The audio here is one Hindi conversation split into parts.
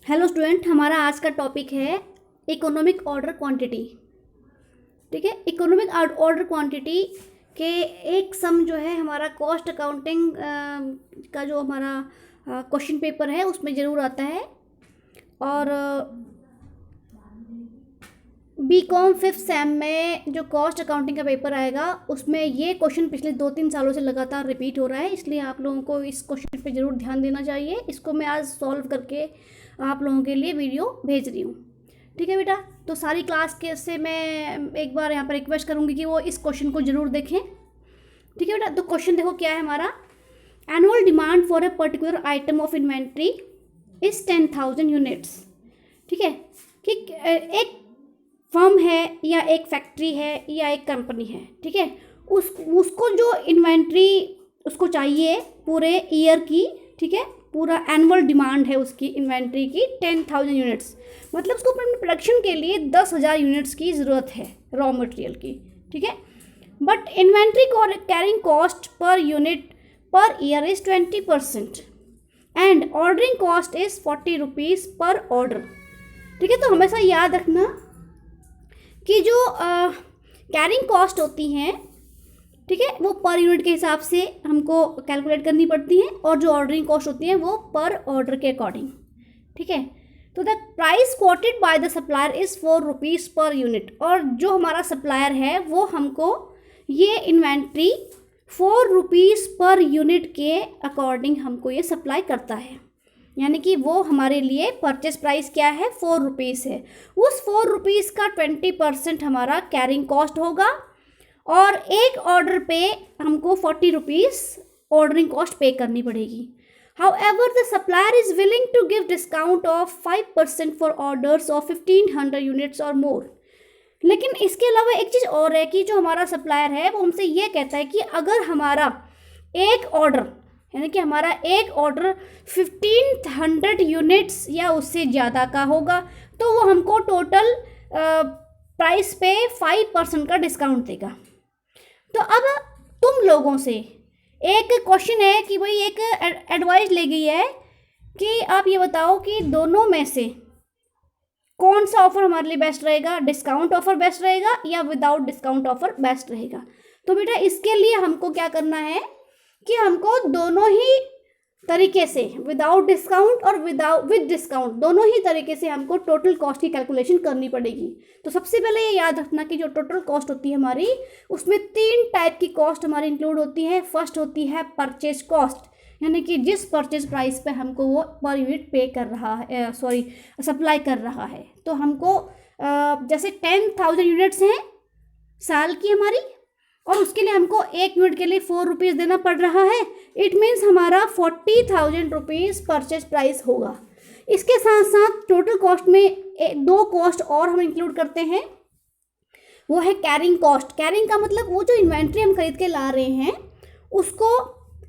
हेलो स्टूडेंट, हमारा आज का टॉपिक है इकोनॉमिक ऑर्डर क्वांटिटी। ठीक है, इकोनॉमिक ऑर्डर क्वांटिटी के एक सम जो है हमारा कॉस्ट अकाउंटिंग का जो हमारा क्वेश्चन पेपर है उसमें ज़रूर आता है। और बीकॉम 5th सेम में जो कॉस्ट अकाउंटिंग का पेपर आएगा उसमें ये क्वेश्चन पिछले 2-3 सालों से लगातार रिपीट हो रहा है, इसलिए आप लोगों को इस क्वेश्चन पे ज़रूर ध्यान देना चाहिए। इसको मैं आज सॉल्व करके आप लोगों के लिए वीडियो भेज रही हूँ। ठीक है बेटा, तो सारी क्लास के से मैं एक बार यहाँ पर रिक्वेस्ट करूँगी कि वो इस क्वेश्चन को ज़रूर देखें। ठीक है बेटा, तो क्वेश्चन देखो क्या है हमारा। Annual demand for a particular item of inventory is 10,000 units. ठीक है, कि एक फर्म है या एक फैक्ट्री है या एक कंपनी है, ठीक है, उसको जो इन्वेंट्री उसको चाहिए पूरे ईयर की, ठीक है, पूरा एनुअल डिमांड है उसकी इन्वेंट्री की 10,000 यूनिट्स, मतलब उसको अपने प्रोडक्शन के लिए 10,000 यूनिट्स की ज़रूरत है रॉ मटेरियल की। ठीक है, but inventory carrying cost per unit per year is 20% and ordering cost is 40 rupees पर ऑर्डर। ठीक है, तो हमेशा याद रखना कि जो कैरिंग कॉस्ट होती हैं, ठीक है, वो पर यूनिट के हिसाब से हमको कैलकुलेट करनी पड़ती हैं, और जो ऑर्डरिंग कॉस्ट होती हैं वो पर ऑर्डर के अकॉर्डिंग। ठीक है, तो the price coated by the supplier is 4 rupees per unit, और जो हमारा सप्लायर है वो हमको ये इन्वेंट्री 4 रुपीज़ पर यूनिट के अकॉर्डिंग हमको ये सप्लाई करता है, यानी कि वो हमारे लिए परचेस प्राइस क्या है 4 रुपीज़ है। उस 4 रुपीज़ का 20% हमारा कैरिंग कॉस्ट होगा, और एक ऑर्डर पे हमको 40 रुपीज़ ऑर्डरिंग कॉस्ट पे करनी पड़ेगी। However, the supplier is willing to give discount of 5% for orders of 1500 units or more। लेकिन इसके अलावा एक चीज़ और है कि जो हमारा सप्लायर है वो हमसे ये कहता है कि अगर हमारा एक ऑर्डर, यानी कि हमारा एक ऑर्डर 1500 यूनिट्स या उससे ज़्यादा का होगा, तो वो हमको टोटल प्राइस पे 5% का डिस्काउंट देगा। तो अब तुम लोगों से एक क्वेश्चन है कि भाई एक एडवाइस ले गई है कि आप ये बताओ कि दोनों में से कौन सा ऑफर हमारे लिए बेस्ट रहेगा, डिस्काउंट ऑफर बेस्ट रहेगा या विदाउट डिस्काउंट ऑफर बेस्ट रहेगा। तो बेटा इसके लिए हमको क्या करना है कि हमको दोनों ही तरीके से, विदाउट डिस्काउंट और विद डिस्काउंट, दोनों ही तरीके से हमको टोटल कॉस्ट की कैलकुलेशन करनी पड़ेगी। तो सबसे पहले ये याद रखना कि जो टोटल कॉस्ट होती है हमारी, उसमें 3 टाइप की कॉस्ट हमारी इंक्लूड होती है। फर्स्ट होती है परचेज कॉस्ट, यानी कि जिस परचेज प्राइस पे हमको वो पर यूनिट पे कर रहा है, सप्लाई कर रहा है। तो हमको जैसे 10,000 यूनिट्स हैं साल की हमारी, और उसके लिए हमको एक यूनिट के लिए 4 रुपीज़ देना पड़ रहा है। इट मीन्स हमारा 40,000 रुपीज़ परचेज प्राइस होगा। इसके साथ साथ टोटल कॉस्ट में 2 कॉस्ट और हम इंक्लूड करते हैं, वो है कैरिंग कॉस्ट। कैरिंग का मतलब वो जो इन्वेंट्री हम खरीद के ला रहे हैं उसको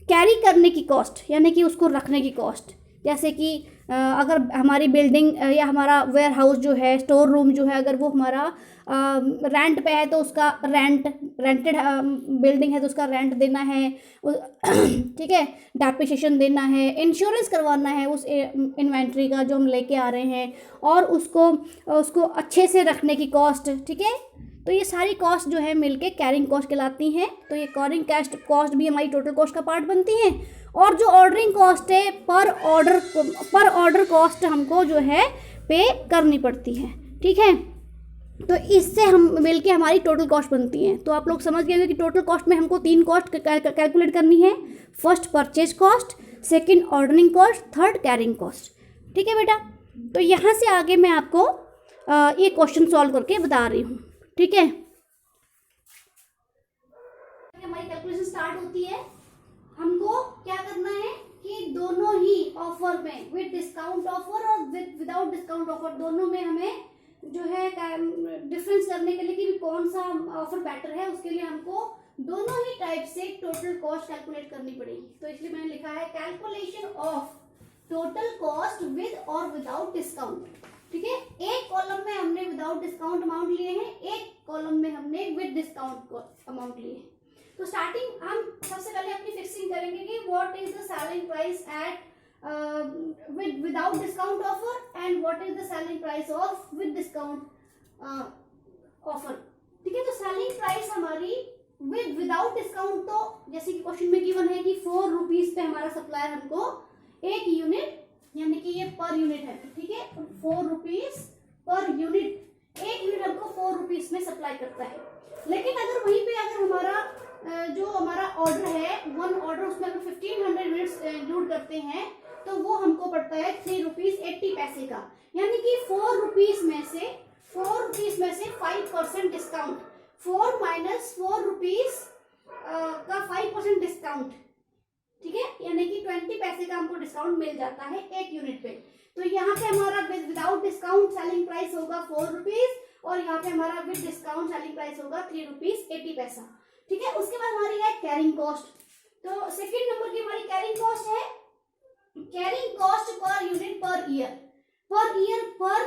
कैरी करने की कॉस्ट, यानी कि उसको रखने की कॉस्ट। जैसे कि अगर हमारी बिल्डिंग या हमारा वेयर हाउस जो है, स्टोर रूम जो है, अगर वो हमारा रेंट पे है तो उसका रेंटेड बिल्डिंग है तो उसका रेंट देना है, ठीक है, डेप्रिसिएशन देना है, इंश्योरेंस करवाना है उस इन्वेंट्री का जो हम लेके आ रहे हैं, और उसको अच्छे से रखने की कॉस्ट। ठीक है, तो ये सारी कॉस्ट जो है मिलके कैरिंग कॉस्ट कहलाती हैं। तो ये कैरिंग कॉस्ट भी हमारी टोटल कॉस्ट का पार्ट बनती हैं। और जो ऑर्डरिंग कॉस्ट है पर ऑर्डर कॉस्ट हमको जो है पे करनी पड़ती है। ठीक है, तो इससे हम मिलके हमारी टोटल कॉस्ट बनती हैं। तो आप लोग समझ गए कि टोटल कॉस्ट में हमको 3 कॉस्ट कैलकुलेट करनी है। First purchase cost, second ordering cost, third carrying cost. ठीक है बेटा, तो यहाँ से आगे मैं आपको ये क्वेश्चन सॉल्व करके बता रही हूँ। ठीक है, हमारी कैलकुलेशन स्टार्ट होती है। हमको क्या करना है कि दोनों ही ऑफर में, विद डिस्काउंट ऑफर और विदाउट डिस्काउंट ऑफर, दोनों में हमें जो है डिफरेंस करने के लिए कि कौन सा ऑफर बेटर है, उसके लिए हमको दोनों ही टाइप से टोटल कॉस्ट कैलकुलेट करनी पड़ेगी। तो इसलिए मैंने लिखा है calculation of total cost with और विदाउट डिस्काउंट। ठीक है, एक कॉलम में हमने विदाउट डिस्काउंट अमाउंट लिए हैं, एक कॉलम में हमने विद डिस्काउंट अमाउंट लिए हैं। तो स्टार्टिंग हम सबसे पहले अपनी फिक्सिंग करेंगे कि what is the selling price at without discount offer and what is the selling price of with discount offer. ठीक है, तो सेलिंग प्राइस हमारी विदाउट डिस्काउंट, तो जैसे कि क्वेश्चन में गिवन है कि 4 रुपीज पे हमारा सप्लायर हमको एक यूनिट, यानी कि ये पर यूनिट है, ठीक है, 4 रुपीज पर यूनिट, एक यूनिट हमको 4 रुपीज में सप्लाई करता है। लेकिन अगर वहीं पे अगर हमारा जो हमारा ऑर्डर है, वन ऑर्डर, उसमें अगर 1500 यूनिट्स इंक्लूड करते हैं तो वो हमको पड़ता है 3 रुपीज 80 पैसे का, यानी कि 4 रुपीज में से 5% डिस्काउंट, 4 माइनस 4 रुपीज का 5% डिस्काउंट, ठीक है, यानी कि 20 पैसे का हमको डिस्काउंट मिल जाता है एक यूनिट पे। तो यहाँ पे हमारा विदाउट डिस्काउंट सेलिंग प्राइस होगा 4 रुपीज और यहाँ पे हमारा विद डिस्काउंट सेलिंग प्राइस होगा 3 रुपीज 80 पैसा। ठीक है, उसके बाद हमारी है कैरिंग कॉस्ट। तो सेकेंड नंबर की हमारी कैरिंग कॉस्ट है, carrying cost per unit per year, per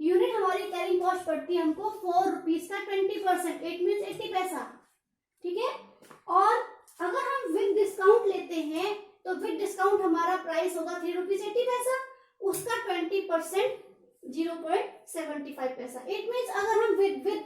unit हमारी कैरिंग कॉस्ट पड़ती है हमको 4 रुपीज का 20%, इट मीन्स 80 पैसा। ठीक है, और अगर हम विद डिस्काउंट लेते हैं तो विद डिस्काउंट हमारा प्राइस होगा 3 रुपीज 80 पैसा, उसका 20% 0.75 पैसा। इट मीन्स अगर हम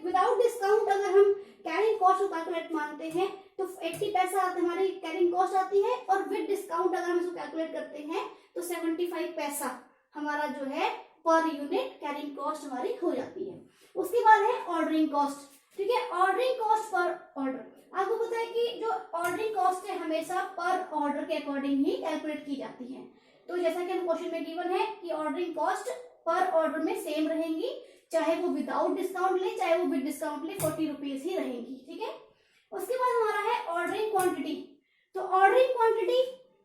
विदाउट डिस्काउंट अगर हम कैरिंग कॉस्ट को कैलकुलेट मानते हैं तो 80 पैसा हमारी कैरिंग कॉस्ट आती है, और विद डिस्काउंट अगर हम इसको कैलकुलेट करते हैं तो 75 पैसा हमारा जो है पर यूनिट कैरिंग कॉस्ट हमारी हो जाती है। उसके बाद है ऑर्डरिंग कॉस्ट। ठीक है, ऑर्डरिंग कॉस्ट पर ऑर्डर, आपको पता है कि जो ऑर्डरिंग कॉस्ट है हमेशा पर ऑर्डर के अकॉर्डिंग ही कैलकुलेट की जाती है। तो जैसा कि हम क्वेश्चन में गिवन है कि ऑर्डरिंग कॉस्ट पर ऑर्डर में सेम रहेंगी, चाहे वो विदाउट डिस्काउंट ले चाहे वो विद डिस्काउंट ले, 40 रुपीज ही रहेंगी। ठीक है, उसके बाद हमारा है ऑर्डरिंग क्वांटिटी। तो ऑर्डरिंग क्वांटिटी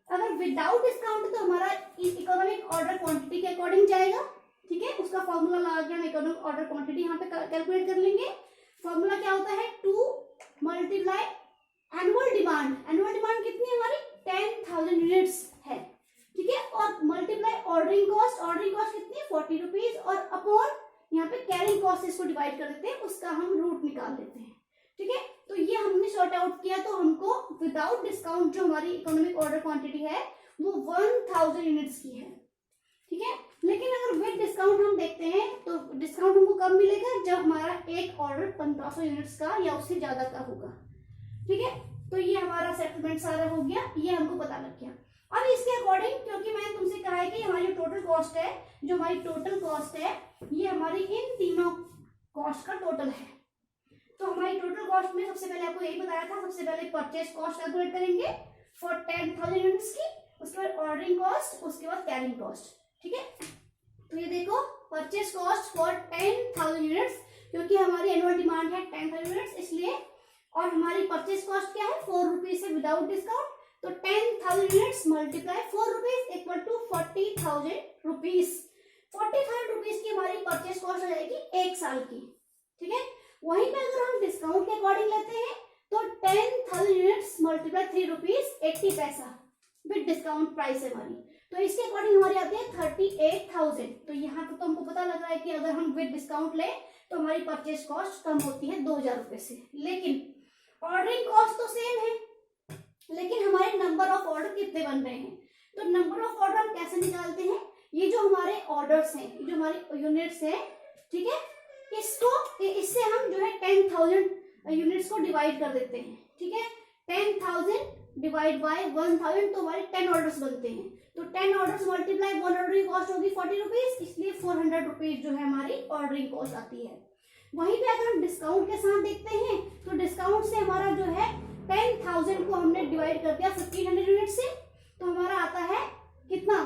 अगर विदाउट डिस्काउंट तो हमारा इकोनॉमिक ऑर्डर क्वांटिटी के अकॉर्डिंग जाएगा। ठीक है, उसका फॉर्मूला लगा के हम इकोनॉमिक ऑर्डर क्वांटिटी यहाँ पे कैलकुलेट कर लेंगे। फॉर्मूला क्या होता है, 2 multiply annual demand, annual demand कितनी हमारी 10,000 यूनिट्स है। ठीक है, और multiply ordering cost, ordering cost कितनी 40 रुपीज, और अपॉन यहाँ पे कैरिंग कॉस्ट इसको डिवाइड कर देते हैं, उसका हम रूट निकाल लेते हैं। ठीक है, तो ये हमने सॉर्ट आउट किया, तो हमको विदाउट डिस्काउंट जो हमारी इकोनॉमिक ऑर्डर क्वांटिटी है वो 1000 यूनिट्स की है। ठीक है, लेकिन अगर विद डिस्काउंट हम देखते हैं तो डिस्काउंट हमको कब मिलेगा, जब हमारा एक ऑर्डर 1500 यूनिट्स का या उससे ज्यादा का होगा। ठीक है, तो ये हमारा सेटलमेंट सारा हो गया, ये हमको पता लग गया। अब इसके अकॉर्डिंग, क्योंकि मैंने तुमसे कहा है कि हमारी जो टोटल कॉस्ट है, जो हमारी टोटल कॉस्ट है ये हमारी इन तीनों कॉस्ट का टोटल है। तो हमारी टोटल कॉस्ट में सबसे पहले आपको यही बताया था, सबसे पहले परचेज कॉस्ट कैलकुलेट करेंगे फॉर 10,000 यूनिट्स की, उसके बाद ऑर्डरिंग कॉस्ट, उसके बाद कैरिंग कॉस्ट। ठीक है, तो ये देखो परचेज कॉस्ट फॉर 10,000 यूनिट्स, क्योंकि हमारी एनुअल डिमांड है 10,000 यूनिट्स इसलिए, और हमारी परचेज कॉस्ट क्या है 4 रुपीज से विदाउट डिस्काउंट, तो 10,000 units multiply 4 rupees equal to 40,000 rupees. 40,000 rupees की हमारी परचेज कॉस्ट हो जाएगी एक साल की। ठीक है, वहीं पे अगर हम डिस्काउंट के अकॉर्डिंग लेते हैं तो 10,000 यूनिट्स मल्टीप्लाई 3 रुपीज 80 पैसा विद डिस्काउंट प्राइस है हमारी, तो इसके अकॉर्डिंग हमारी आती है 38,000। तो यहाँ पे तो हमको पता लग रहा है कि अगर हम विद डिस्काउंट ले तो हमारी परचेज कॉस्ट कम होती है 2,000 रुपए से, लेकिन ऑर्डरिंग कॉस्ट तो सेम है, लेकिन हमारे नंबर ऑफ ऑर्डर कितने बन रहे हैं। तो नंबर ऑफ ऑर्डर हम कैसे निकालते हैं, ये जो हमारे ऑर्डर्स हैं, जो हमारी यूनिट्स हैं, ठीक है, इससे हम जो है 10,000 यूनिट्स को डिवाइड कर देते हैं। ठीक है, 10,000 डिवाइड बाय 1,000 तो हमारे 10 ऑर्डर्स बनते हैं, तो 10 ऑर्डर्स मल्टीप्लाई 1 ऑर्डर की कॉस्ट होगी 40 रुपीज, इसलिए 400 रुपीज जो है हमारी ऑर्डरिंग कॉस्ट आती है। वहीं पे अगर हम डिस्काउंट के साथ देखते हैं तो डिस्काउंट से हमारा जो है 10,000 को हमने डिवाइड कर दिया 1500 यूनिट से, तो हमारा आता है कितना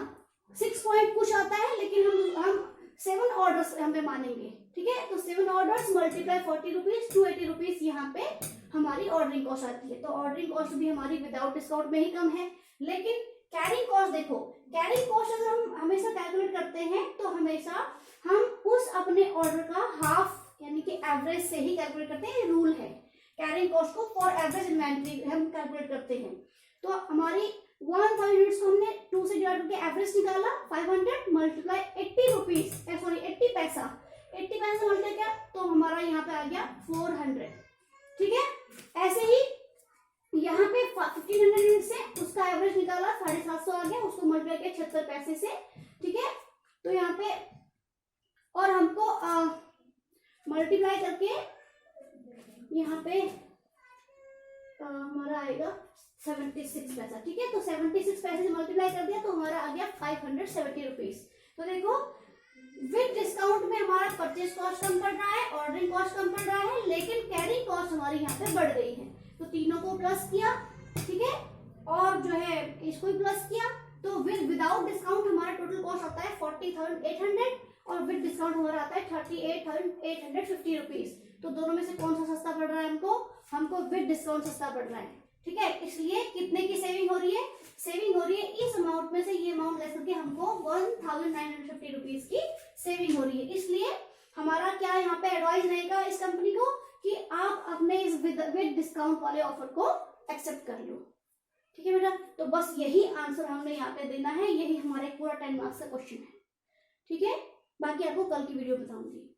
6 पॉइंट कुछ आता है, लेकिन हम 7 ऑर्डर्स हमें मानेंगे। ठीक है, तो 7 ऑर्डर्स मल्टीप्लाई 40 रुपीज 280 रुपीज यहाँ पे हमारी ऑर्डरिंग कॉस्ट आती है। तो ऑर्डरिंग कॉस्ट भी हमारी विदाउट डिस्काउंट में ही कम है, लेकिन कैरिंग कॉस्ट देखो, कैरिंग कॉस्ट अगर हम हमेशा कैलकुलेट करते हैं तो हमेशा हम उस अपने ऑर्डर का हाफ यानी कि एवरेज से ही कैलकुलेट करते हैं, रूल है। कैरिंग कॉस्ट को फॉर एवरेज इन्वेंट्री हम कैलकुलेट करते हैं, तो हमारी 1000 यूनिट्स को हमने 2 से डिवाइड करके एवरेज निकाला, 500 मल्टीप्लाई 80 रुपीज सॉरी 80 पैसा, 80 पैसा मल्टीप्लाई किया तो हमारा यहाँ पे आ गया 400। ठीक है, ऐसे ही यहाँ पे 1500 यूनिट से उसका एवरेज निकाला 750 आ गया, उसको मल्टीप्लाई किया 76 पैसे 76 पैसा। ठीक है, तो 76 पैसे से मल्टीप्लाई कर दिया तो हमारा आ गया 570 रुपीज। तो देखो विद डिस्काउंट में हमारा परचेज कॉस्ट कम पड़ रहा है, ऑर्डरिंग कॉस्ट कम पड़ रहा है, लेकिन कैरी कॉस्ट हमारी यहाँ पे बढ़ गई है। तो तीनों को प्लस किया, ठीक है, और जो है इसको भी प्लस किया, तो विदाउट डिस्काउंट हमारा टोटल कॉस्ट आता है 40,800 और विद डिस्काउंट हमारा आता है 38,850 रुपीज। तो दोनों में से कौन सा सस्ता पड़ रहा है हमको विद डिस्काउंट सस्ता पड़ रहा है। ठीक है, इसलिए कितने की सेविंग हो रही है? सेविंग हो रही है इस अमाउंट में से ये अमाउंट लेस करके हमको 1950 रुपीज की सेविंग हो रही है। इसलिए हमारा क्या यहाँ पे एडवाइस रहेगा इस कंपनी को कि आप अपने इस विद डिस्काउंट वाले ऑफर को एक्सेप्ट कर लो। ठीक है बेटा, तो बस यही आंसर हमने यहाँ पे देना है, यही हमारे पूरा 10 मार्क्स का क्वेश्चन है। ठीक है, बाकी आपको कल की वीडियो बताऊंगी।